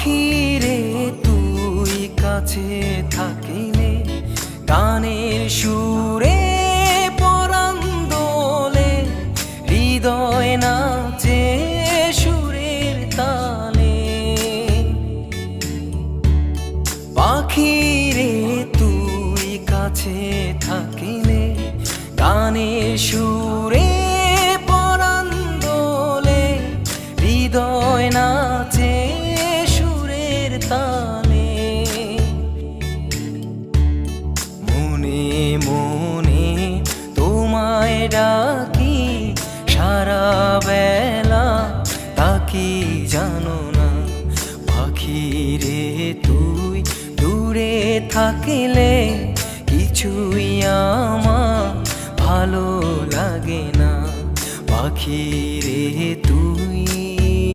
পাখি রে তুই কাছে থাকিলে গানের সুরে পরাণ দোলে, হৃদয় নাচে সুরের তালে। পাখি রে তুই কাছে থাকিলে গানের সুরে পরাণ দোলে, হৃদয় নাচে সুরের তালে। মনে মনে তোমায় ডাকি সারা বেলা, তাকি জানো না পাখি রে তুই দূরে থাকিলে কিছুই আমার ভালো লাগে না। পাখি রে তুই